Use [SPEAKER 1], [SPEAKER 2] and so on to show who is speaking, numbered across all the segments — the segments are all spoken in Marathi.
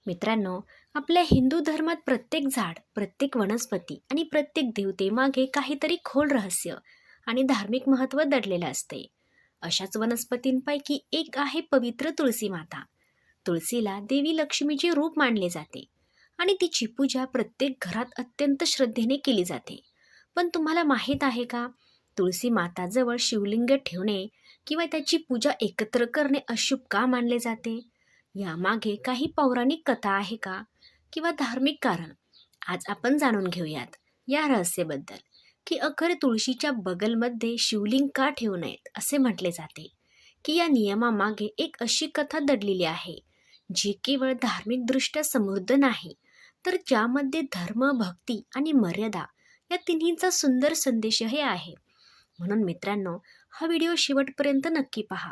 [SPEAKER 1] मित्रांनो, आपल्या हिंदू धर्मात प्रत्येक झाड, प्रत्येक वनस्पती आणि प्रत्येक देवतेमागे काहीतरी खोल रहस्य आणि धार्मिक महत्त्व दडलेलं असते. अशाच वनस्पतींपैकी एक आहे पवित्र तुळसी माता. तुळसीला देवी लक्ष्मीचे रूप मानले जाते आणि तिची पूजा प्रत्येक घरात अत्यंत श्रद्धेने केली जाते. पण तुम्हाला माहीत आहे का, तुळसी माताजवळ शिवलिंग ठेवणे किंवा त्याची पूजा एकत्र करणे अशुभ का मानले जाते? यामागे काही पौराणिक कथा आहे का, किंवा धार्मिक कारण? आज आपण जाणून घेऊयात या रहस्याबद्दल, की अखेर तुळशीच्या बगलमध्ये शिवलिंग का ठेवू नयेत असे म्हटले जाते. की या नियमामागे एक अशी कथा दडलेली आहे, जी केवळ धार्मिकदृष्ट्या समृद्ध नाही, तर ज्यामध्ये धर्म, भक्ती आणि मर्यादा या तिन्हींचा सुंदर संदेशही आहे. म्हणून मित्रांनो, हा व्हिडिओ शेवटपर्यंत नक्की पहा,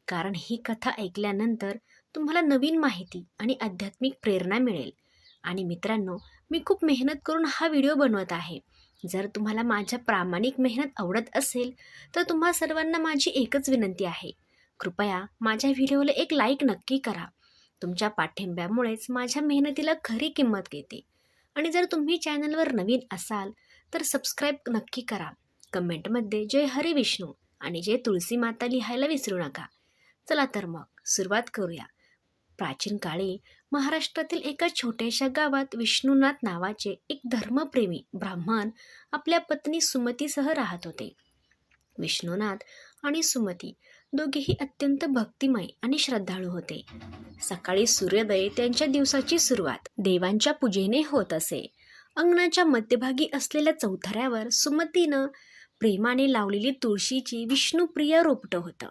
[SPEAKER 1] कारण ही कथा ऐकल्यानंतर तुम्हाला नवीन माहिती आणि आध्यात्मिक प्रेरणा मिळेल. आणि मित्रांनो, मी खूप मेहनत करून हा व्हिडिओ बनवत आहे. जर तुम्हाला माझ्या प्रामाणिक मेहनत आवडत असेल, तर तुम्हा सर्वांना माझी एकच विनंती आहे, कृपया माझ्या व्हिडिओला एक लाईक नक्की करा. तुमच्या पाठिंब्यामुळेच माझ्या मेहनतीला खरी किंमत येते. आणि जर तुम्ही चॅनलवर नवीन असाल, तर सबस्क्राईब नक्की करा. कमेंटमध्ये जय हरी विष्णू आणि जय तुळसी माता लिहायला विसरू नका. चला तर मग सुरुवात करूया. प्राचीन काळी महाराष्ट्रातील एका छोट्याशा गावात विष्णुनाथ नावाचे एक धर्मप्रेमी ब्राह्मण आपल्या पत्नी सुमतीसह राहत होते. विष्णुनाथ आणि सुमती दोघेही अत्यंत भक्तिमय आणि श्रद्धाळू होते. सकाळी सूर्योदय त्यांच्या दिवसाची सुरुवात देवांच्या पूजेने होत असे. अंगणाच्या मध्यभागी असलेल्या चौथऱ्यावर सुमतीनं प्रेमाने लावलेली तुळशीची विष्णुप्रिय रोपटं होतं.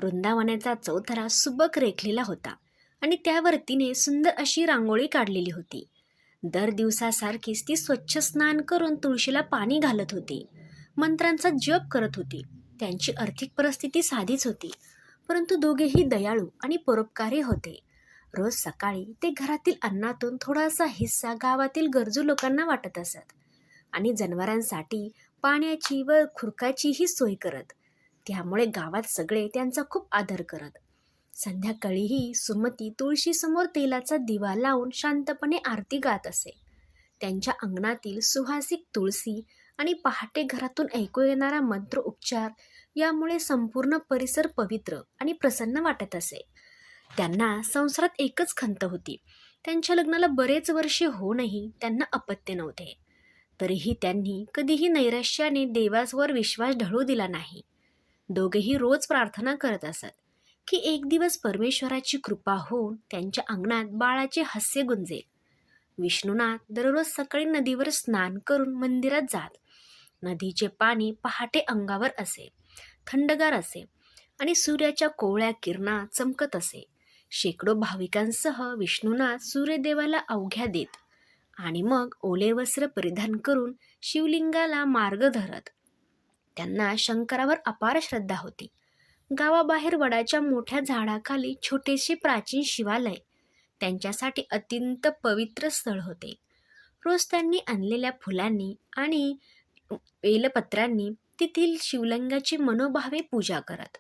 [SPEAKER 1] वृंदावनाचा चौथरा सुबक रेखलेला होता आणि त्यावर तिने सुंदर अशी रांगोळी काढलेली होती. दर दिवसासारखीच ती स्वच्छ स्नान करून तुळशीला पाणी घालत होती, मंत्रांचा जप करत होती. त्यांची आर्थिक परिस्थिती साधीच होती, परंतु दोघेही दयाळू आणि परोपकारी होते. रोज सकाळी ते घरातील अन्नातून थोडासा हिस्सा गावातील गरजू लोकांना वाटत असत आणि जनावरांसाठी पाण्याची व खुरकाचीही सोय करत. त्यामुळे गावात सगळे त्यांचा खूप आदर करत. संध्याकाळीही सुमती तुळशीसमोर तेलाचा दिवा लावून शांतपणे आरती गात असे. त्यांच्या अंगणातील सुहासिक तुळसी आणि पहाटे घरातून ऐकू येणारा मंत्र उच्चार यामुळे संपूर्ण परिसर पवित्र आणि प्रसन्न वाटत असे. त्यांना संसारात एकच खंत होती. त्यांच्या लग्नाला बरेच वर्षे होऊनही त्यांना अपत्य नव्हते. तरीही त्यांनी कधीही नैराश्याने देवावर विश्वास ढळू दिला नाही. दोघेही रोज प्रार्थना करत असत की एक दिवस परमेश्वराची कृपा होऊन त्यांच्या अंगणात बाळाचे हास्य गुंजेल. विष्णुनाथ दररोज सकाळी नदीवर स्नान करून मंदिरात जात. नदीचे पाणी पहाटे अंगावर असे, थंडगार असे आणि सूर्याच्या कोवळ्या किरणात चमकत असे. शेकडो भाविकांसह विष्णुनाथ सूर्यदेवाला अवघ्या देत आणि मग ओले वस्त्र परिधान करून शिवलिंगाला मार्ग धरत. त्यांना शंकरावर अपार श्रद्धा होती. गावाबाहेर वडाच्या मोठ्या झाडाखाली छोटेसे प्राचीन शिवालय त्यांच्यासाठी अत्यंत पवित्र स्थळ होते. रोज त्यांनी आणलेल्या फुलांनी आणि बेलपत्रांनी तेथील शिवलिंगाची मनोभावे पूजा करत.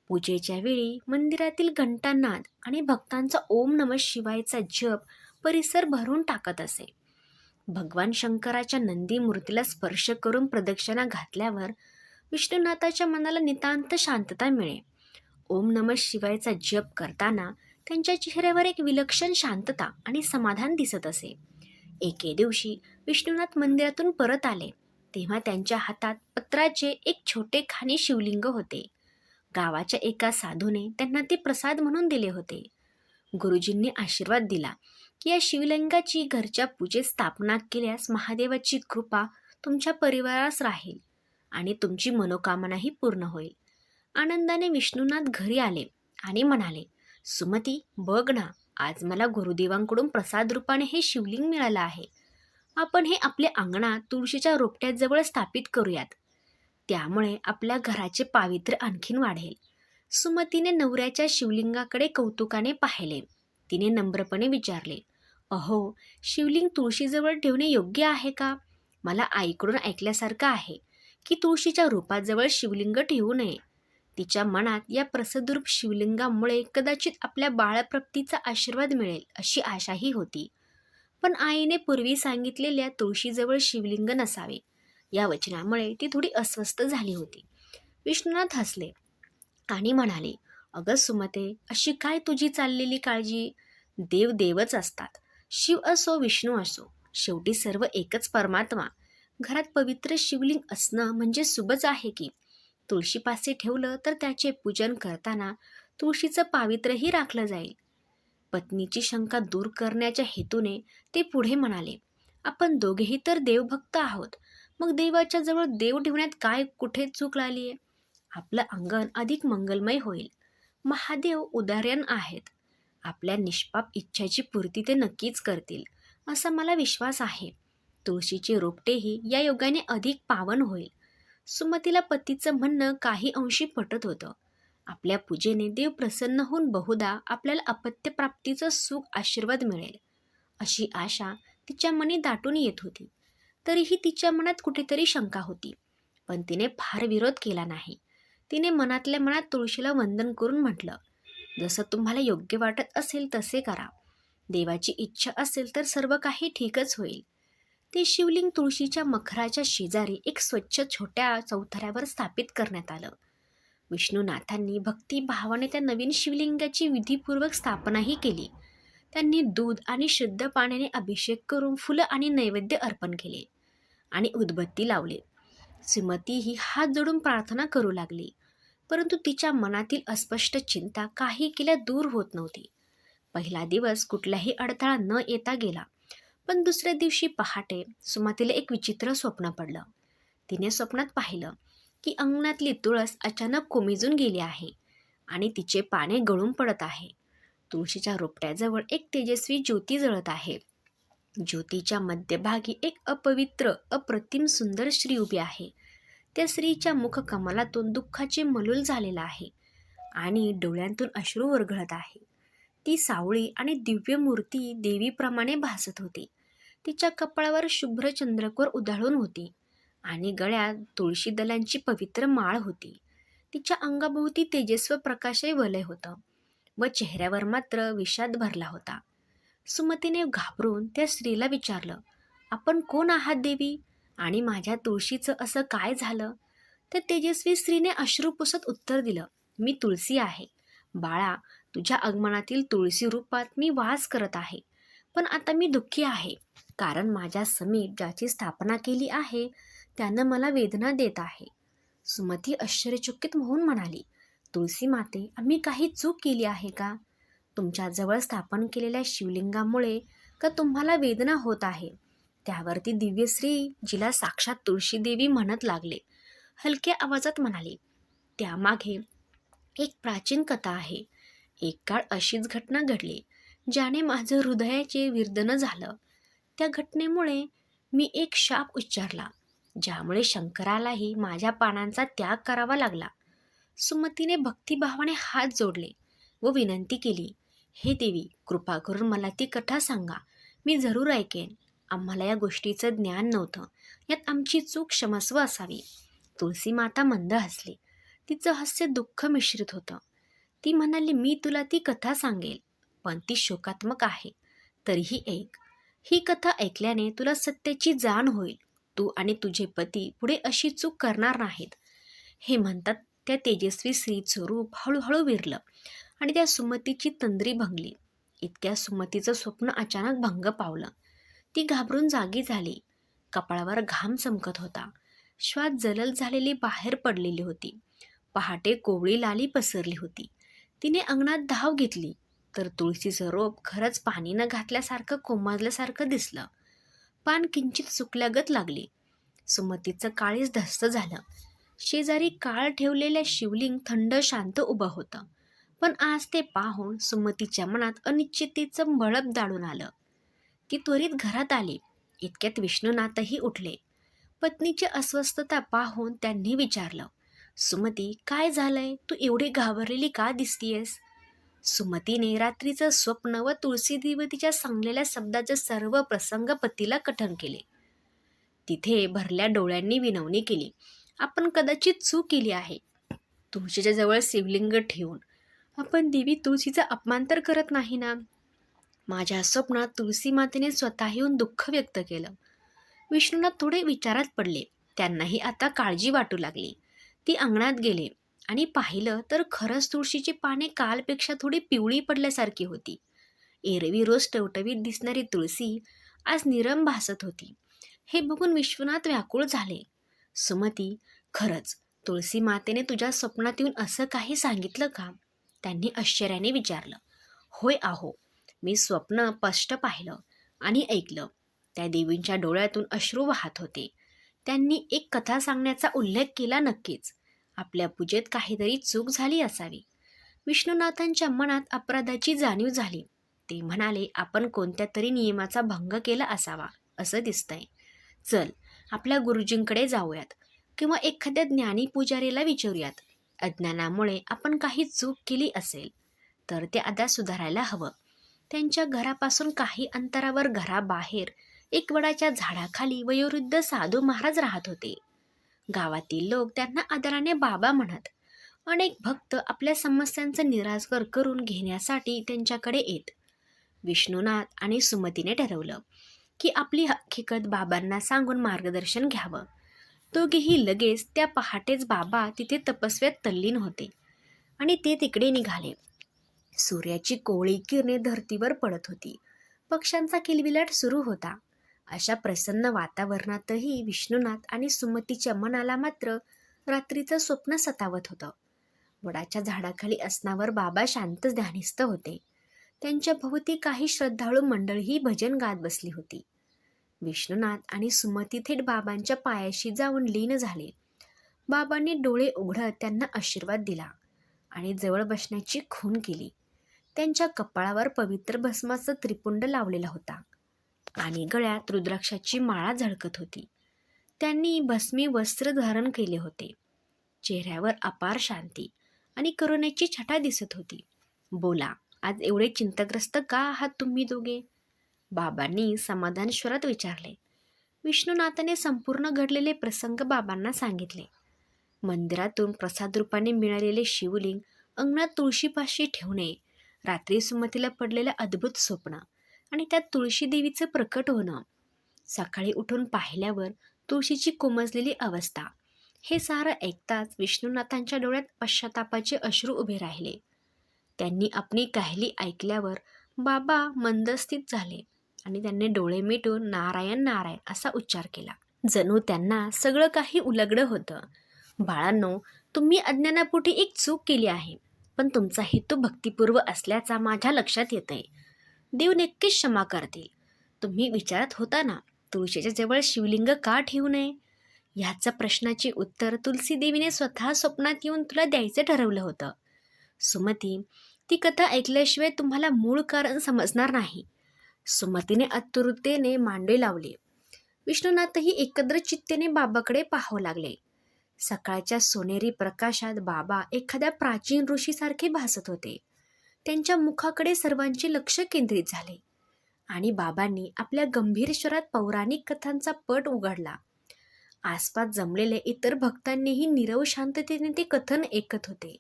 [SPEAKER 1] पूजेच्या वेळी मंदिरातील घंटानाद आणि भक्तांचा ओम नमः शिवायचा जप परिसर भरून टाकत असे. भगवान शंकराच्या नंदी मूर्तीला स्पर्श करून प्रदक्षिणा घातल्यावर विष्णुनाथाच्या मनाला नितांत शांतता मिळे. ओम नमः शिवायचा जप करताना त्यांच्या चेहऱ्यावर एक विलक्षण शांतता आणि समाधान दिसत असे. एके दिवशी विष्णुनाथ मंदिरातून परत आले तेव्हा त्यांच्या हातात पत्राचे एक छोटे खाणी शिवलिंग होते. गावाच्या एका साधूने त्यांना ते प्रसाद म्हणून दिले होते. गुरुजींनी आशीर्वाद दिला की या शिवलिंगाची घरच्या पूजेत स्थापना केल्यास महादेवाची कृपा तुमच्या परिवारास राहील आणि तुमची मनोकामनाही पूर्ण होईल. आनंदाने विष्णुनाथ घरी आले आणि म्हणाले, सुमती बघ ना, आज मला गुरुदेवांकडून प्रसाद रूपाने हे शिवलिंग मिळालं आहे. आपण हे आपल्या अंगणात तुळशीच्या रोपट्याजवळ स्थापित करूयात. त्यामुळे आपल्या घराचे पावित्र्य आणखीन वाढेल. सुमतीने नवऱ्याच्या शिवलिंगाकडे कौतुकाने पाहिले. तिने नम्रपणे विचारले, अहो, शिवलिंग तुळशीजवळ ठेवणे योग्य आहे का? मला आईकडून ऐकल्यासारखं आहे की तुळशीच्या रोपाजवळ शिवलिंग ठेवू नये. तिच्या मनात या प्रसदरूप शिवलिंगामुळे कदाचित आपल्या बाळप्राप्तीचा आशीर्वाद मिळेल अशी आशाही होती. पण आईने पूर्वी सांगितलेल्या तुळशीजवळ शिवलिंग नसावे या वचनामुळे ती थोडी अस्वस्थ झाली होती. विष्णुनाथ हसले आणि म्हणाले, अगं सुमते, अशी काय तुझी चाललेली काळजी? देव देवच असतात. शिव असो विष्णू असो, शेवटी सर्व एकच परमात्मा. घरात पवित्र शिवलिंग असणं म्हणजे शुभच आहे की. तुळशीपाशी ठेवलं तर त्याचे पूजन करताना तुळशीचं पावित्र्यही राखलं जाईल. पत्नीची शंका दूर करण्याच्या हेतूने ते पुढे म्हणाले, आपण दोघेही तर देवभक्त आहोत. मग देवाच्या जवळ देव ठेवण्यात काय कुठे चूक लागलीये? आपलं अंगण अधिक मंगलमय होईल. महादेव उदार्यन आहेत. आपल्या निष्पाप इच्छेची पूर्ती ते नक्कीच करतील असा मला विश्वास आहे. तुळशीचे रोपटेही या योगाने अधिक पावन होईल. सुमतीला पतीचं म्हणणं काही अंशी पटत होतं. आपल्या पूजेने देव प्रसन्न होऊन बहुधा आपल्याला अपत्यप्राप्तीचं सुख आशीर्वाद मिळेल अशी आशा तिच्या मनी दाटून येत होती. तरीही तिच्या मनात कुठेतरी शंका होती, पण तिने फार विरोध केला नाही. तिने मनातल्या मनात तुळशीला वंदन करून म्हटलं, जसं तुम्हाला योग्य वाटत असेल तसे करा. देवाची इच्छा असेल तर सर्व काही ठीकच होईल. ते शिवलिंग तुळशीच्या मखराच्या शेजारी एक स्वच्छ छोट्या चौथऱ्यावर स्थापित करण्यात आलं. विष्णुनाथांनी भक्तिभावाने त्या नवीन शिवलिंगाची विधीपूर्वक स्थापनाही केली. त्यांनी दूध आणि शुद्ध पाण्याने अभिषेक करून फुलं आणि नैवेद्य अर्पण केले आणि उदबत्ती लावले. सुमती ही हात जोडून प्रार्थना करू लागली, परंतु तिच्या मनातील अस्पष्ट चिंता काही केल्या दूर होत नव्हती. पहिला दिवस कुठलाही अडथळा न येता गेला, पण दुसऱ्या दिवशी पहाटे सुमतीला एक विचित्र स्वप्न पडलं. तिने स्वप्नात पाहिलं की अंगणातली तुळस अचानक कोमेजून गेली आहे आणि तिचे पाने गळून पडत आहे. तुळशीच्या रोपट्याजवळ एक तेजस्वी ज्योती जळत आहे. ज्योतीच्या मध्यभागी एक अपवित्र अप्रतिम सुंदर स्त्री उभी आहे. त्या स्त्रीच्या मुखकमलातून दुःखाचे मलूल झालेला आहे आणि डोळ्यांतून अश्रू वरघळत आहे. ती सावळी आणि दिव्य मूर्ती देवीप्रमाणे भासत होती. तिच्या कपाळावर शुभ्र चंद्रकोर उधळून होती आणि गळ्यात तुळशी दलांची पवित्र माळ होती. तिच्या अंगाभोवती तेजस्व प्रकाशही वलय होतं व चेहऱ्यावर मात्र विषाद भरला होता. सुमतीने घाबरून त्या स्त्रीला विचारलं, आपण कोण आहात देवी, आणि माझ्या तुळशीचं असं काय झालं? त्या तेजस्वी स्त्रीने अश्रू पुसत उत्तर दिलं, मी तुळसी आहे. बाळा, तुझ्या आगमनातील तुळशी रूपात मी वास करत आहे. पण आता मी दुःखी आहे, कारण माझ्या समीप ज्याची स्थापना केली आहे त्यानं मला वेदना देत आहे. सुमती आश्चर्यचकित होऊन म्हणाली, तुळसी माते, आम्ही काही चूक केली आहे का? तुमच्याजवळ स्थापन केलेल्या शिवलिंगामुळे का तुम्हाला वेदना होत आहे? त्यावरती दिव्यश्री, जिला साक्षात तुळशी देवी म्हणत लागले, हलक्या आवाजात म्हणाली, त्यामागे एक प्राचीन कथा आहे. एक काळ अशीच घटना घडली ज्याने माझं हृदयाचे विर्दन झालं. त्या घटनेमुळे मी एक शाप उच्चारला, ज्यामुळे शंकरालाही माझ्या पानांचा त्याग करावा लागला. सुमतीने भक्तिभावाने हात जोडले व विनंती केली, हे देवी, कृपा करून मला ती कथा सांगा. मी जरूर ऐकेन. आम्हाला या गोष्टीचं ज्ञान नव्हतं. यात आमची चूक क्षमस्व असावी. तुळसी माता मंद हसली. तिचं हास्य दुःख मिश्रित होतं. ती म्हणाली, मी तुला ती कथा सांगेल, पण ती शोकात्मक आहे. तरीही ऐक. ही कथा ऐकल्याने तुला सत्याची जाण होईल. तू आणि तुझे पती पुढे अशी चूक करणार नाहीत. हे म्हणतात त्या तेजस्वी स्त्रीचं रूप हळूहळू विरलं आणि त्या सुमतीची तंद्री भंगली. इतक्या सुमतीचं स्वप्न अचानक भंग पावलं. ती घाबरून जागी झाली. कपाळावर घाम चमकत होता. श्वास जलल झालेली बाहेर पडलेली होती. पहाटे कोवळी लाली पसरली होती. तिने अंगणात धाव घेतली तर तुळशीचं रोप खरंच पाणी न घातल्यासारखं कोमाजल्यासारखं दिसलं. पान किंचित सुकल्यागत लागली. सुमतीचं काळीज धस्त झालं. शेजारी काळ ठेवलेल्या शिवलिंग थंड शांत उभं होतं. पण आज ते पाहून सुमतीच्या मनात अनिश्चिततेचं बळप दाळून आलं. ती त्वरित घरात आली. इतक्यात विष्णुनाथही उठले. पत्नीची अस्वस्थता पाहून त्यांनी विचारलं, सुमती, काय झालंय? तू एवढी घाबरलेली का दिसतीयस? सुमतीने रात्रीचं स्वप्न व तुळशी देवतीच्या सांगलेल्या शब्दाचे सर्व प्रसंग पतीला कथन केले. तिथे भरल्या डोळ्यांनी विनवणी केली, आपण कदाचित चूक केली आहे. तुळशीच्या जवळ शिवलिंग ठेवून आपण देवी तुळशीचा अपमान तर करत नाही ना? माझ्या स्वप्नात तुलसी मातेने स्वतः येऊन दुःख व्यक्त केलं. विष्णुनाथ थोडे विचारात पडले. त्यांनाही आता काळजी वाटू लागली. ती अंगणात गेले आणि पाहिलं तर खरंच तुळशीची पाने कालपेक्षा थोडी पिवळी पडल्यासारखी होती. एरवी रोज टवटवीत दिसणारी तुळसी आज निरम भासत होती. हे बघून विश्वनाथ व्याकुळ झाले. सुमती, खरंच तुळसी मातेने तुझ्या स्वप्नात येऊन असं काही सांगितलं का? त्यांनी आश्चर्याने विचारलं. होय आहो, मी स्वप्न स्पष्ट पाहिलं आणि ऐकलं. त्या देवींच्या डोळ्यातून अश्रू वाहत होते. त्यांनी एक कथा सांगण्याचा उल्लेख केला. नक्कीच आपल्या पूजेत काहीतरी चूक झाली असावी. विष्णुनाथांच्या मनात अपराधाची जाणीव झाली. ते म्हणाले, आपण कोणत्या तरी नियमाचा भंग केला असावा असं दिसतंय. चल आपल्या गुरुजींकडे जाऊयात किंवा एखाद्या ज्ञानी पुजारीला विचारूयात. अज्ञानामुळे आपण काही चूक केली असेल तर ते आता सुधारायला हवं. त्यांच्या घरापासून काही अंतरावर घराबाहेर एक वडाच्या झाडाखाली वयोवृद्ध साधू महाराज राहत होते. गावातील लोक त्यांना आदराने बाबा म्हणत. अनेक भक्त आपल्या समस्यांचं निराकरण करून घेण्यासाठी त्यांच्याकडे येत. विष्णुनाथ आणि सुमतीने ठरवलं की आपली हकीकत बाबांना सांगून मार्गदर्शन घ्यावं. दोघेही लगेच त्या पहाटेच बाबा तिथे तपस्यात तल्लीन होते आणि ते तिकडे निघाले. सूर्याची कोवळी किरणे धरतीवर पडत होती. पक्ष्यांचा किलबिलाट सुरू होता. अशा प्रसन्न वातावरणातही विष्णुनाथ आणि सुमतीच्या मनाला मात्र रात्रीचं स्वप्न सतावत होतं. वडाच्या झाडाखाली असणावर बाबा शांत ध्यानिस्थ होते. त्यांच्या भोवती काही श्रद्धाळू मंडळीही भजन गात बसली होती. विष्णुनाथ आणि सुमती थेट बाबांच्या पायाशी जाऊन लीन झाले. बाबांनी डोळे उघडत त्यांना आशीर्वाद दिला आणि जवळ बसण्याची खूण केली. त्यांच्या कपाळावर पवित्र भस्माचं त्रिपुंड लावलेला होता आणि गळ्यात रुद्राक्षाची माळा झळकत होती. त्यांनी भस्मी वस्त्र धारण केले होते. चेहऱ्यावर अपार शांती आणि करुणेची छटा दिसत होती. बोला, आज एवढे चिंताग्रस्त का आहात तुम्ही दोघे? बाबांनी समाधान स्वरात विचारले. विष्णुनाथाने संपूर्ण घडलेले प्रसंग बाबांना सांगितले. मंदिरातून प्रसाद रूपाने मिळालेले शिवलिंग अंगणात तुळशीपाशी ठेवणे, रात्री सुमतीला पडलेलं अद्भुत स्वप्न आणि त्यात तुळशी देवीचं प्रकट होणं, सकाळी उठून पाहिल्यावर तुळशीची कोमजलेली अवस्था, हे सारं ऐकताच विष्णुनाथांच्या डोळ्यात पश्चातापाचे अश्रू उभे राहिले. त्यांनी आपली काहिली ऐकल्यावर बाबा मंदस्थित झाले आणि त्यांनी डोळे मिटून नारायण नारायण असा उच्चार केला. जणू त्यांना सगळं काही उलगडं होतं. बाळांनो, तुम्ही अज्ञानापोटी एक चूक केली आहे, पण तुमचा हेतू भक्तिपूर्व असल्याचा माझ्या लक्षात येतंय. देव नक्कीच क्षमा करतील. तुम्ही विचारत होता ना, तुळशीच्या जवळ शिवलिंग का ठेवू नये? ह्याचं प्रश्नाचे उत्तर तुलसी देवीने स्वतः स्वप्नात येऊन तुला द्यायचं ठरवलं होतं. सुमती, ती कथा ऐकल्याशिवाय तुम्हाला मूळ कारण समजणार नाही. सुमतीने आतुरतेने मांडे लावले. विष्णुनाथही एकत्र चित्तेने बाबाकडे पाहू लागले. सकाळच्या सोनेरी प्रकाशात बाबा एखाद्या प्राचीन ऋषीसारखे भासत होते. त्यांच्या मुखाकडे सर्वांचे लक्ष केंद्रित झाले आणि बाबांनी आपल्या गंभीर स्वरात पौराणिक कथांचा पट उघडला. आसपास जमलेले इतर भक्तांनीही नीरव शांततेने ते कथन ऐकत होते.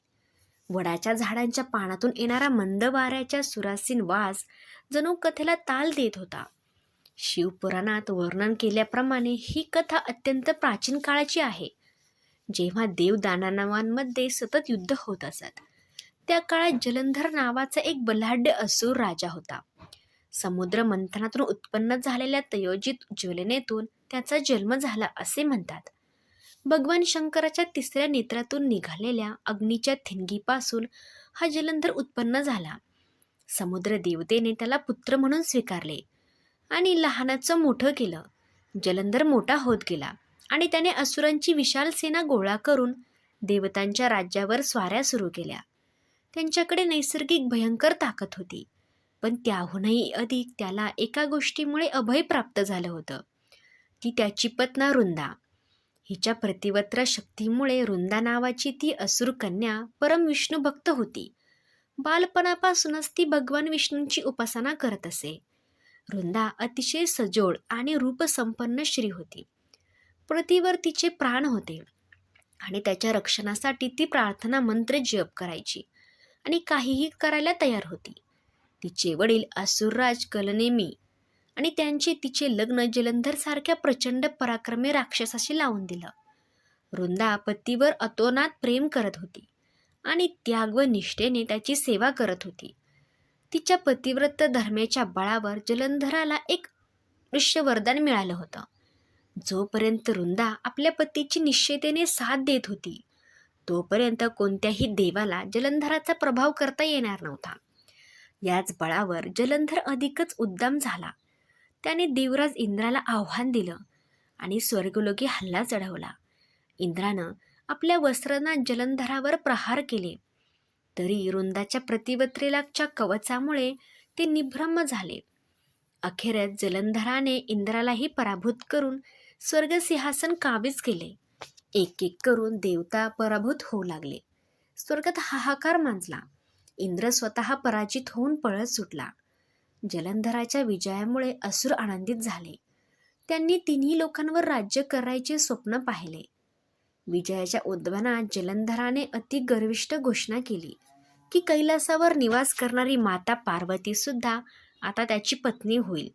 [SPEAKER 1] वडाच्या झाडांच्या पानातून येणारा मंद वाऱ्याच्या सुरासीन वास जणू कथेला ताल देत होता. शिवपुराणात वर्णन केल्याप्रमाणे ही कथा अत्यंत प्राचीन काळाची आहे. जेव्हा देव दानवांमध्ये सतत युद्ध होत असत, त्या काळात जलंधर नावाचा एक बलाढ्य असुर राजा होता. समुद्र मंथनातून उत्पन्न झालेल्या तयोजित ज्वलनेतून त्याचा जन्म झाला असे म्हणतात. भगवान शंकराच्या तिसऱ्या नेत्रातून निघालेल्या अग्नीच्या ठिणगीपासून हा जलंधर उत्पन्न झाला. समुद्र देवतेने त्याला पुत्र म्हणून स्वीकारले आणि लहानाचं मोठं केलं. जलंधर मोठा होत गेला आणि त्याने असुरांची विशाल सेना गोळा करून देवतांच्या राज्यावर स्वाऱ्या सुरू केल्या. त्यांच्याकडे नैसर्गिक भयंकर ताकद होती, पण त्याहूनही अधिक त्याला एका गोष्टीमुळे अभय प्राप्त झालं होतं. ती त्याची पत्नी रुंदा. हिच्या प्रतिवत्र शक्तीमुळे रुंदा नावाची ती असुर कन्या परम विष्णू भक्त होती. बालपणापासूनच ती भगवान विष्णूंची उपासना करत असे. रुंदा अतिशय सजोड आणि रूपसंपन्न स्त्री होती. पृथ्वीवर तिचे प्राण होते. आणि त्याच्या रक्षणासाठी ती प्रार्थना मंत्र जप करायची आणि काहीही करायला तयार होती. तिचे वडील असुरराज कलनेमी आणि त्यांचे तिचे लग्न जलंधर सारख्या प्रचंड पराक्रमी राक्षसाशी लावून दिलं. वृंदा पतीवर अतोनात प्रेम करत होती आणि त्याग व निष्ठेने त्याची सेवा करत होती. तिच्या पतिव्रत धर्मेच्या बळावर जलंधराला एक दृश्य वरदान मिळालं होतं. जोपर्यंत वृंदा आपल्या पतीची निश्चयतेने साथ देत होती तोपर्यंत कोणत्याही देवाला जलंधराचा प्रभाव करता येणार नव्हता. याच बळावर जलंधर अधिकच उद्दाम झाला. त्याने देवराज इंद्राला आव्हान दिलं आणि स्वर्गलोकी हल्ला चढवला. इंद्रानं आपल्या वस्त्रांना जलंधरावर प्रहार केले, तरी वृंदाच्या प्रतिवत्रेलाच्या कवचामुळे ते निभ्रम झाले. अखेरच जलंधराने इंद्रालाही पराभूत करून स्वर्गसिंहासन काबीज केले. एक एक करून देवता पराभूत होऊ लागले. स्वर्गात हाहाकार माजला. इंद्र स्वतः पराजित होऊन पळत सुटला. जलंधराच्या विजयामुळे असुर आनंदित झाले. त्यांनी तिन्ही लोकांवर राज्य करायचे स्वप्न पाहिले. विजयाच्या उद्वनात जलंधराने अति गर्विष्ठ घोषणा केली की कैलासावर निवास करणारी माता पार्वती सुद्धा आता त्याची पत्नी होईल.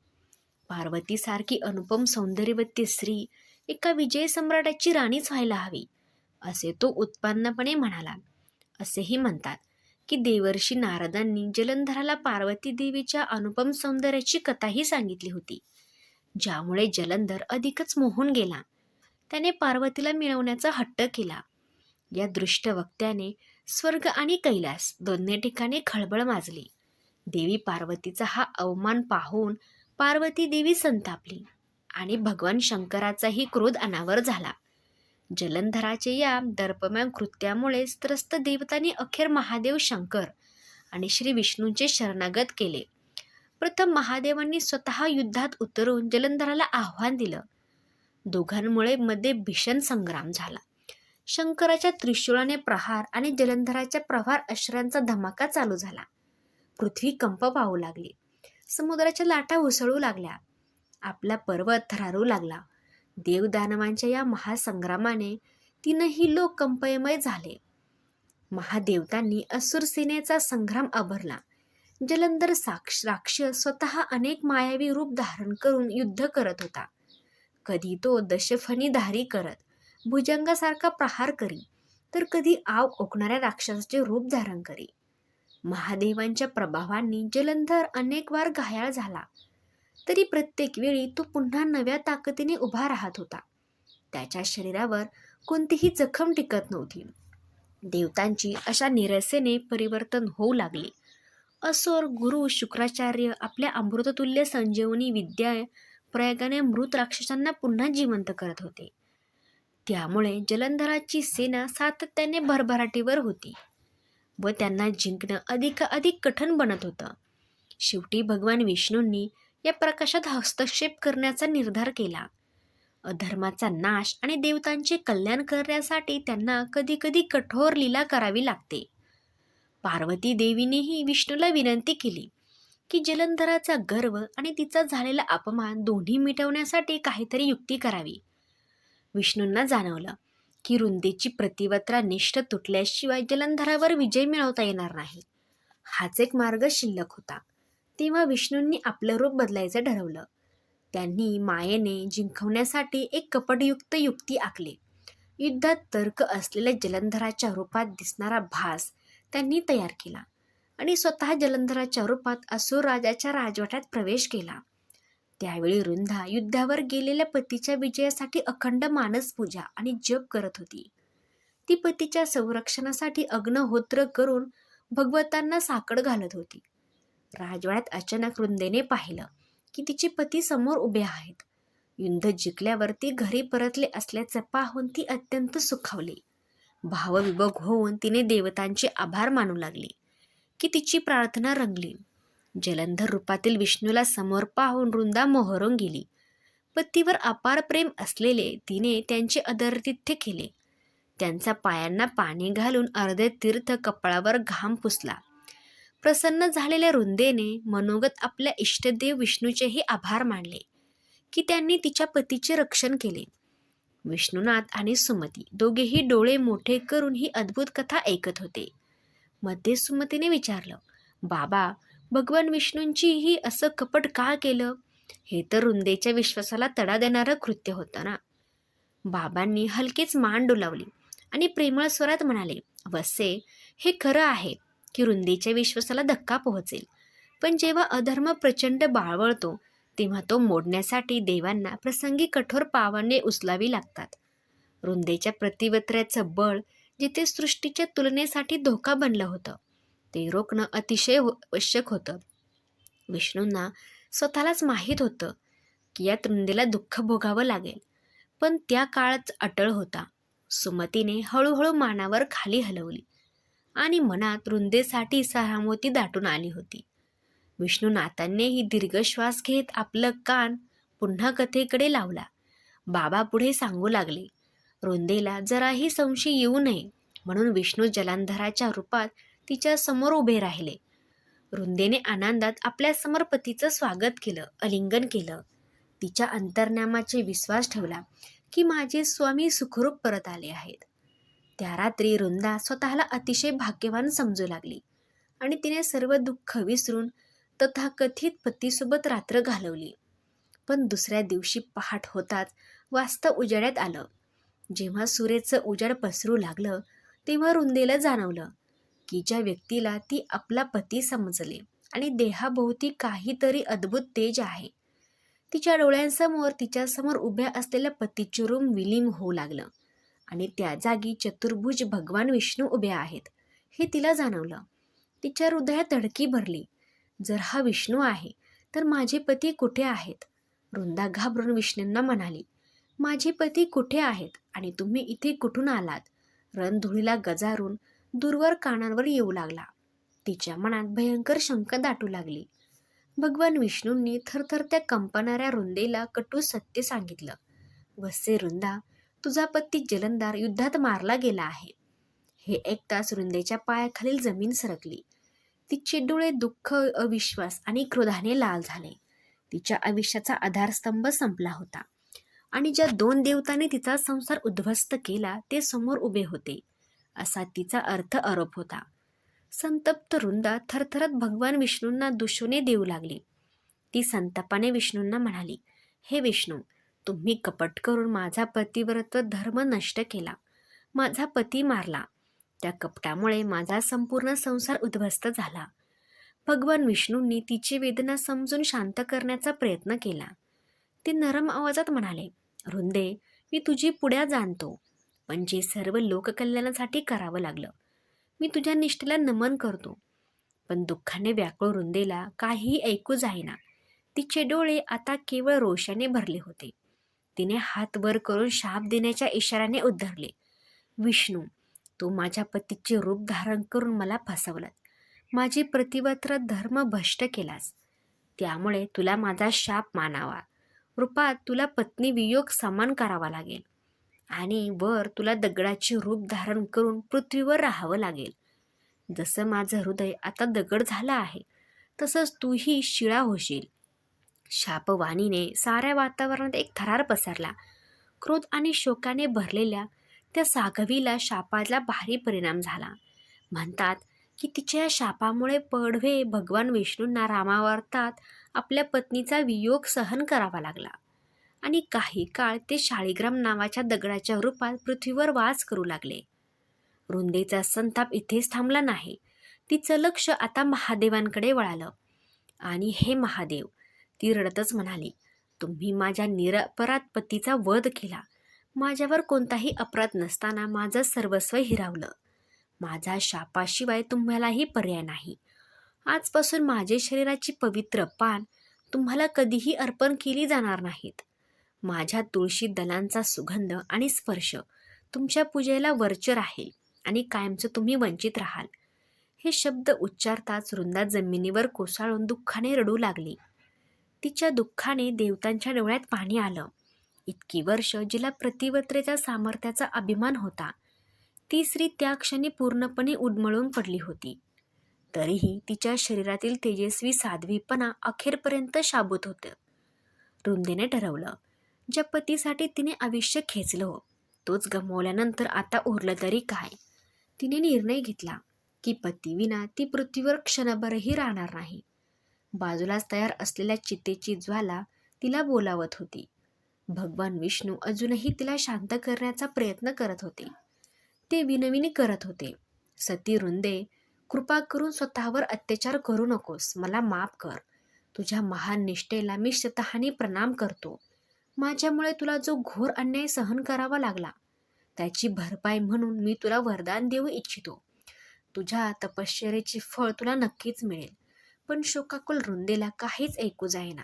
[SPEAKER 1] पार्वतीसारखी अनुपम सौंदर्यवती स्त्री एका विजय सम्राटाची राणीच व्हायला हवी, असे तो उत्पन्नपणे म्हणाला. असेही म्हणतात की देवर्षी नारदांनी जलंधराला पार्वती देवीच्या अनुपम सौंदर्याची कथाही सांगितली होती, ज्यामुळे जलंधर अधिकच मोहून गेला. त्याने पार्वतीला मिळवण्याचा हट्ट केला. या दृष्ट वक्त्याने स्वर्ग आणि कैलास दोन्ही ठिकाणी खळबळ माजली. देवी पार्वतीचा हा अवमान पाहून पार्वती देवी संतापली आणि भगवान शंकराचाही क्रोध अनावर झाला. जलंधराचे या दर्पमय कृत्यामुळे त्रस्त देवतांनी अखेर महादेव शंकर आणि श्री विष्णूंचे शरणागत केले. प्रथम महादेवांनी स्वतः युद्धात उतरून जलंधराला आव्हान दिलं. दोघांमुळे मध्ये भीषण संग्राम झाला. शंकराच्या त्रिशूळाने प्रहार आणि जलंधराच्या प्रहार अश्रांचा धमाका चालू झाला. पृथ्वी कंप पाहू लागली. समुद्राच्या लाटा उसळू लागल्या. आपला पर्वत थरारू लागला. देवदानवांच्या या महासंग्रामाने तीनही लोक कंपयमय झाले. महादेवतांनी असुर सेनेचा संग्राम अभरला. जलंधर राक्षस स्वतः अनेक मायावी रूप धारण करून युद्ध करत होता. कधी तो दशफणी धारी करत भुजंगासारखा प्रहार करी, तर कधी आव ओकणाऱ्या राक्षसाचे रूप धारण करी. महादेवांच्या प्रभावांनी जलंधर अनेक वार घायाळ झाला, तरी प्रत्येक वेळी तो पुन्हा नव्या ताकदीने उभा राहत होता. त्याच्या शरीरावर कोणतीही जखम टिकत नव्हती. देवतांची अशा निरसेने परिवर्तन होऊ लागले. असुर गुरु शुक्राचार्य आपल्या अमृततुल्य संजीवनी विद्या प्रयोगाने मृत राक्षसांना पुन्हा जिवंत करत होते. त्यामुळे जलंधराची सेना सातत्याने भरभराटीवर होती व त्यांना जिंकणं अधिक कठीण बनत होतं. शेवटी भगवान विष्णूंनी या प्रकाशात हस्तक्षेप करण्याचा निर्धार केला. अधर्माचा नाश आणि देवतांचे कल्याण करण्यासाठी त्यांना कधीकधी कठोर लीला करावी लागते. पार्वती देवीनेही विष्णूला विनंती केली की जलंधराचा गर्व आणि तिचा झालेला अपमान दोन्ही मिटवण्यासाठी काहीतरी युक्ती करावी. विष्णूंना जाणवलं की रुंदेची प्रतिवत्रा निष्ठ तुटल्याशिवाय जलंधरावर विजय मिळवता येणार नाही. हाच एक मार्ग शिल्लक होता. तेव्हा विष्णूंनी आपलं रूप बदलायचं ठरवलं. त्यांनी मायेने जिंकवण्यासाठी एक कपटयुक्त युक्ती आखली. युद्धात तर्क असलेल्या जलंधराच्या रूपात दिसणारा भास त्यांनी तयार केला आणि स्वतः जलंधराच्या रूपात असुर राजाच्या राजवाट्यात प्रवेश केला. त्यावेळी वृंदा युद्धावर गेलेल्या पतीच्या विजयासाठी अखंड मानस पूजा आणि जप करत होती. ती पतीच्या संरक्षणासाठी अग्निहोत्र करून भगवंतांना साकड घालत होती. राजवाड्यात अचानक वृंदेने पाहिलं की तिचे पती समोर उभे आहेत. युद्ध जिंकल्यावर ती घरी परतले असल्याचं पाहून ती अत्यंत सुखावली. भावविभोग होऊन तिने देवतांचे आभार मानू लागली की तिची प्रार्थना रंगली. जलंधर रूपातील विष्णूला समोर पाहून वृंदा मोहरून गेली. पतीवर अपार प्रेम असलेले तिने त्यांचे आदरातिथ्य केले. त्यांच्या पायांना पाणी घालून अर्धे तीर्थ कपाळावर घाम पुसला. प्रसन्न झालेल्या वृंदेने मनोगत आपल्या इष्टदेव विष्णूचेही आभार मानले की त्यांनी तिच्या पतीचे रक्षण केले. विष्णुनाथ आणि सुमती दोघेही डोळे मोठे करून ही अद्भुत कथा ऐकत होते. मध्ये सुमतीने विचारलं, बाबा, भगवान विष्णूंची ही असं कपट का केलं? हे तर रुंदेच्या विश्वासाला तडा देणारं कृत्य होतं ना. बाबांनी हलकेच मान डोलावली आणि प्रेमळ स्वरात म्हणाले, वत्से, हे खरं आहे की रुंदेच्या विश्वासाला धक्का पोहोचेल, पण जेव्हा अधर्म प्रचंड बाळवळतो तेव्हा तो मोडण्यासाठी देवांना प्रसंगी कठोर पावले उचलावी लागतात. रुंदेच्या प्रतिवत्र्याचं बळ जिथे सृष्टीच्या तुलनेसाठी धोका बनलं होतं, ते रोखणं अतिशय आवश्यक होतं. विष्णूंना स्वतःलाच माहीत होतं की या रुंदेला दुःख भोगावं लागेल, पण त्या काळच अटळ होता. सुमतीने हळूहळू मानावर खाली हलवली आणि मनात रुंदेसाठी सहानुभूती दाटून आली होती. विष्णुनाथांनीही दीर्घ श्वास घेत आपलं कान पुन्हा कथेकडे लावला. बाबा पुढे सांगू लागले, रुंदेला जराही संशय येऊ नये म्हणून विष्णू जलांधराच्या रूपात तिच्या समोर उभे राहिले. रुंदेने आनंदात आपल्या समोर पतीचं स्वागत केलं, आलिंगन केलं. तिच्या अंतर्नामाचे विश्वास ठेवला की माझे स्वामी सुखरूप परत आले आहेत. त्या रात्री रुंदा स्वतःला अतिशय भाग्यवान समजू लागली आणि तिने सर्व दुःख विसरून तथाकथित पतीसोबत रात्र घालवली. पण दुसऱ्या दिवशी पहाट होताच वास्तव उजेडात आलं. जेव्हा सूर्याचं उजेड पसरू लागलं तेव्हा रुंदेला जाणवलं की ज्या व्यक्तीला ती आपला पती समजले आणि देहाभोवती काहीतरी अद्भुत तेज आहे, तिच्या डोळ्यांसमोर तिच्यासमोर उभ्या असलेल्या पतीचे रूप विलीन होऊ लागलं आणि त्या जागी चतुर्भुज भगवान विष्णू उभे आहेत हे तिला जाणवलं. तिच्या हृदयात धडकी भरली. जर हा विष्णू आहे तर माझे पती कुठे आहेत? रुंदा घाबरून विष्णूंना म्हणाली, माझे पती कुठे आहेत आणि तुम्ही इथे कुठून आलात? रणधुळीला गजारून दूरवर कानांवर येऊ लागला. तिच्या मनात भयंकर शंका दाटू लागली. भगवान विष्णूंनी थरथरत्या कंपणाऱ्या रुंदेला कटू सत्य सांगितलं. वत्से रुंदा, तुझा पती जलंधार युद्धात मारला गेला आहे. हे ऐकताच रुंदेच्या पायाखालील जमीन सरकली. तिचे डोळे दुःख, अविश्वास आणि क्रोधाने लाल झाले. तिच्या आयुष्याचा आधारस्तंभ संपला होता आणि ज्या दोन देवतांनी तिचा संसार उद्ध्वस्त केला ते समोर उभे होते, असा तिचा अर्थ आरोप होता. संतप्त रुंदा थरथरत भगवान विष्णूंना दुशोने देऊ लागली. ती संतापाने विष्णूंना म्हणाली, हे विष्णू, तुम्ही कपट करून माझा पतिव्रत धर्म नष्ट केला, माझा पती मारला. त्या कपटामुळे माझा संपूर्ण संसार उद्ध्वस्त झाला. भगवान विष्णूंनी तिची वेदना समजून शांत करण्याचा प्रयत्न केला. ते नरम आवाजात म्हणाले, रुंदे, मी तुझी पुढ्या जाणतो, पण जे सर्व लोककल्याणासाठी करावं लागलं, मी तुझ्या निष्ठेला नमन करतो. पण दुःखाने व्याकुळ रुंदेला काहीही ऐकू जाईना. तिचे डोळे आता केवळ रोषाने भरले होते. तिने हात वर करून शाप देण्याच्या इशाऱ्याने उद्धरले, विष्णू, तू माझ्या पतीचे रूप धारण करून मला फसवलं, माझी प्रतिव्रत धर्म भ्रष्ट केलास, त्यामुळे तुला माझा शाप मानावा. रूपात तुला पत्नी वियोग समान करावा लागेल आणि वर तुला दगडाचे रूप धारण करून पृथ्वीवर राहावं लागेल. जसं माझं हृदय आता दगड झालं आहे तसंच तूही शिळा होशील. शापवाणीने साऱ्या वातावरणात एक थरार पसरला. क्रोध आणि शोकाने भरलेल्या त्या साघवीला शापाला भारी परिणाम झाला. म्हणतात की तिच्या या शापामुळे पडवे भगवान विष्णूंना रामावतारात आपल्या पत्नीचा वियोग सहन करावा लागला आणि काही काळ ते शाळीग्राम नावाच्या दगडाच्या रूपात पृथ्वीवर वास करू लागले. रुंदेचा संताप इथेच थांबला नाही. तिचं लक्ष आता महादेवांकडे वळालं आणि हे महादेव, ती रडतच म्हणाली, तुम्ही माझ्या निरपराध पतीचा वध केला. माझ्यावर कोणताही अपराध नसताना माझं सर्वस्व हिरावलं. माझा शापाशिवाय तुम्हालाही पर्याय नाही. आजपासून माझे शरीराची पवित्र पान तुम्हाला कधीही अर्पण केली जाणार नाहीत. माझ्या तुळशी दलांचा सुगंध आणि स्पर्श तुमच्या पूजेला वर्ज्य राहील आणि कायमचं तुम्ही वंचित राहाल. हे शब्द उच्चारताच रुंदा जमिनीवर कोसळून दुःखाने रडू लागली. तिच्या दुःखाने देवतांच्या डोळ्यात पाणी आलं. इतकी वर्ष जिला प्रतिव्रतेच्या सामर्थ्याचा अभिमान होता, ती स्त्री त्या क्षणी पूर्णपणे उडमळून पडली होती. तरीही तिच्या शरीरातील तेजस्वी साध्वीपणा अखेरपर्यंत शाबूत होतं. रुंदेने ठरवलं, ज्या पतीसाठी तिने आयुष्य खेचलं तोच गमावल्यानंतर आता उरलं तरी काय. तिने निर्णय घेतला की पतीविना ती पृथ्वीवर क्षणभरही राहणार नाही. बाजूलाच तयार असलेल्या चितेची ज्वाला तिला बोलावत होती. भगवान विष्णू अजूनही तिला शांत करण्याचा प्रयत्न करत होते. ते विनविनी करत होते, सती रुंदे, कृपा करून स्वतःवर अत्याचार करू नकोस, मला माफ कर. तुझ्या महान निष्ठेला मी स्वतःने प्रणाम करतो. माझ्यामुळे तुला जो घोर अन्याय सहन करावा लागला त्याची भरपाई म्हणून मी तुला वरदान देऊ इच्छितो. तुझ्या तपश्चर्येचे फळ तुला नक्कीच मिळेल. पण शोकाकुल रुंदेला काहीच ऐकू जाईना.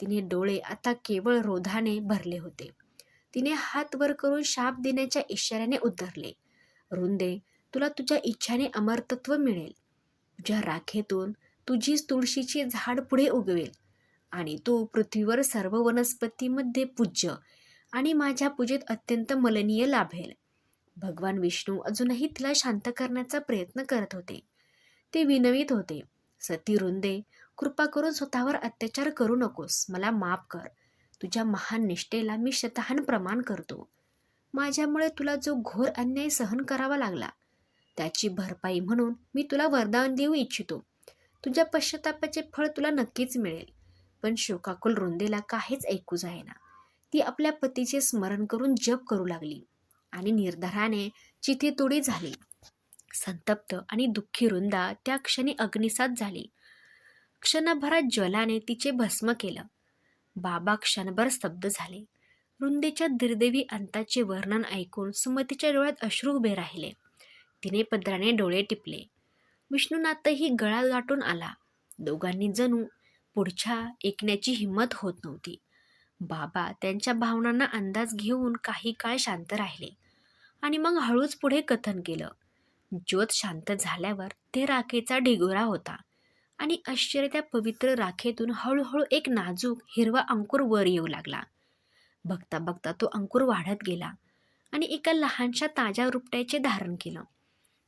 [SPEAKER 1] तिने डोळे आता केवळ रोधाने भरले होते. तिने हात वर करून शाप देण्याच्या इशाऱ्याने उतरले. रुंदे, तुला तुझ्या इच्छाने अमरतत्व मिळेल. तुझ्या राखेतून तुझीच तुळशीची झाड पुढे उगवेल आणि तू पृथ्वीवर सर्व वनस्पतीमध्ये पूज्य आणि माझ्या पूजेत अत्यंत मलनीय लाभेल. भगवान विष्णू अजूनही तिला शांत करण्याचा प्रयत्न करत होते. ते विनवित होते, सती रुंदे, कृपा करून स्वतःवर अत्याचार करू नकोस, मला माफ कर. तुझ्या महान निष्ठेला मी शतहान प्रमाण करतो. माझ्यामुळे तुला जो घोर अन्याय सहन करावा लागला त्याची भरपाई म्हणून मी तुला वरदान देऊ इच्छितो. तुझ्या पश्चातापाचे फळ तुला नक्कीच मिळेल. पण शोकाकुल रुंदेला काहीच ऐकू जाईना. ती आपल्या पतीचे स्मरण करून जप करू लागली आणि निर्धाराने चितेतोडी झाली. संतप्त आणि दुःखी रुंदा त्या क्षणी अग्निसात झाली. क्षणभरात ज्वलाने तिचे भस्म केलं. बाबा क्षणभर स्तब्ध झाले. रुंदेच्या दुर्दैवी अंताचे वर्णन ऐकून सुमतीच्या डोळ्यात अश्रू उभे राहिले. तिने पदराने डोळे टिपले. विष्णुनाथही गळा गाठून आला. दोघांनी जणू पुढच्या ऐकण्याची हिंमत होत नव्हती. बाबा त्यांच्या भावनांना अंदाज घेऊन काही काळ शांत राहिले आणि मग हळूच पुढे कथन केलं. ज्योत शांत झाल्यावर ते राखेचा ढिगोरा होता आणि आश्चर्य, त्या पवित्र राखेतून हळूहळू एक नाजूक हिरवा अंकुर वर येऊ लागला. बघता बघता तो अंकुर वाढत गेला आणि एका लहानशा ताज्या रोपट्याचे धारण केलं.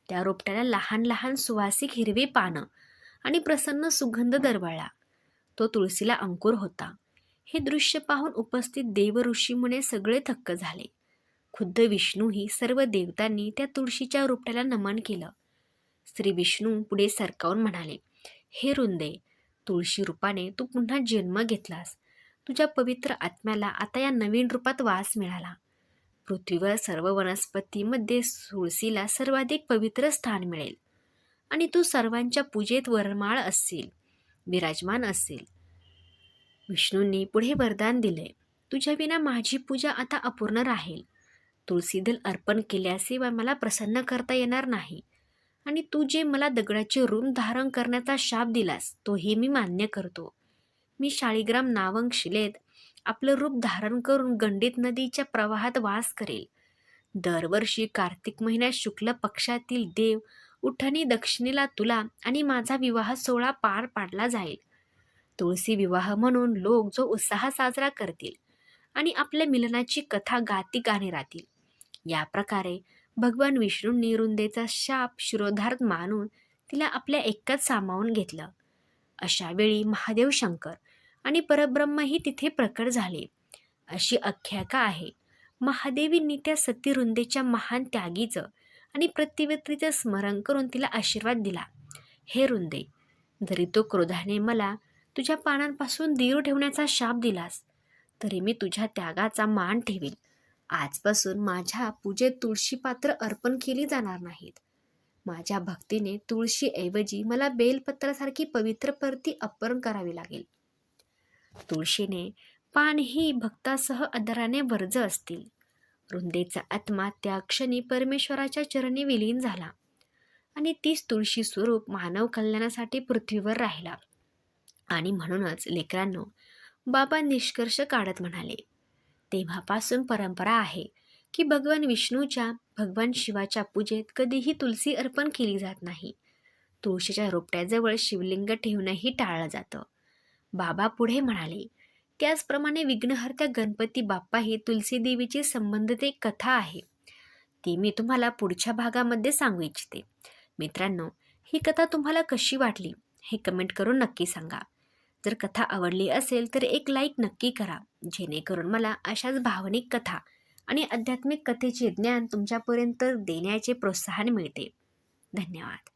[SPEAKER 1] त्या रोपट्याला लहान लहान सुवासिक हिरवी पानं आणि प्रसन्न सुगंध दरवळला. तो तुळशीला अंकुर होता. हे दृश्य पाहून उपस्थित देव ऋषीमुने सगळे थक्क झाले. खुद्द विष्णूही सर्व देवतांनी त्या तुळशीच्या रोपट्याला नमन केलं. श्री विष्णू पुढे सरकावून म्हणाले, हे रुंदे, तुळशी रूपाने तू पुन्हा जन्म घेतलास. तुझ्या पवित्र आत्म्याला आता या नवीन रूपात वास मिळाला. पृथ्वीवर सर्व वनस्पतीमध्ये तुळशीला सर्वाधिक पवित्र स्थान मिळेल आणि तू सर्वांच्या पूजेत वरमाळ असशील, विराजमान असेल. विष्णूंनी पुढे वरदान दिले, तुझ्या विना माझी पूजा आता अपूर्ण राहील. तुळशीदल अर्पण केल्याशिवाय मला प्रसन्न करता येणार नाही आणि तू जे मला दगडाचे रूप धारण करण्याचा शाप दिलास तोही मी मान्य करतो. मी शाळीग्राम नावंग शिलेत आपलं रूप धारण करून गंडित नदीच्या प्रवाहात वास करेल. दरवर्षी कार्तिक महिन्यात शुक्ल पक्षातील देव उठणी दक्षिणेला तुला आणि माझा विवाह सोहळा पार पाडला जाईल. तुळशी विवाह म्हणून लोक जो उत्साह साजरा करतील आणि आपल्या मिलनाची कथा गाणी राहतील. या प्रकारे भगवान विष्णूंनी रुंदेचा शाप शिरोधार्थ मानून तिला आपल्या ऐक्यात सामावून घेतलं. अशा वेळी महादेव शंकर आणि परब्रह्मही तिथे प्रकट झाले. अशी आख्यायिका आहे. महादेवींनी त्या सती रुंदेच्या महान त्यागीचं आणि प्रतिव्रतेचं स्मरण करून तिला आशीर्वाद दिला. हे रुंदे, जरी तो क्रोधाने मला तुझ्या पानांपासून दूर ठेवण्याचा शाप दिलास तरी मी तुझ्या त्यागाचा मान ठेवील. आजपासून माझ्या पूजेत तुळशी पात्र अर्पण केली जाणार नाहीत. माझ्या भक्तीने तुळशीऐवजी मला बेलपत्रासारखी पवित्र परती अर्पण करावी लागेल. तुळशीने पान ही भक्तासह आदराने वर्ज असतील. रुंदेचा आत्मा त्या क्षणी परमेश्वराच्या चरणी विलीन झाला आणि तीच तुळशी स्वरूप मानव कल्याणासाठी पृथ्वीवर राहिला. आणि म्हणूनच लेकरांनो, बाबा निष्कर्ष काढत म्हणाले, तेव्हापासून परंपरा आहे की भगवान विष्णूच्या, भगवान शिवाच्या पूजेत कधीही तुलसी अर्पण केली जात नाही. तुळशीच्या रोपट्याजवळ शिवलिंग ठेवणंही टाळलं जातं. बाबा पुढे म्हणाले, त्याचप्रमाणे विघ्नहर्त्या गणपती बाप्पा ही तुलसी देवीची संबंधित एक कथा आहे. ती मी तुम्हाला पुढच्या भागामध्ये सांगू इच्छिते. मित्रांनो, ही कथा तुम्हाला कशी वाटली हे कमेंट करून नक्की सांगा. जर कथा आवडली असेल तर एक लाईक नक्की करा, जेणेकरून मला अशाच भावनिक कथा आणि आध्यात्मिक कथेचे ज्ञान तुमच्यापर्यंत देण्याचे प्रोत्साहन मिळते. धन्यवाद.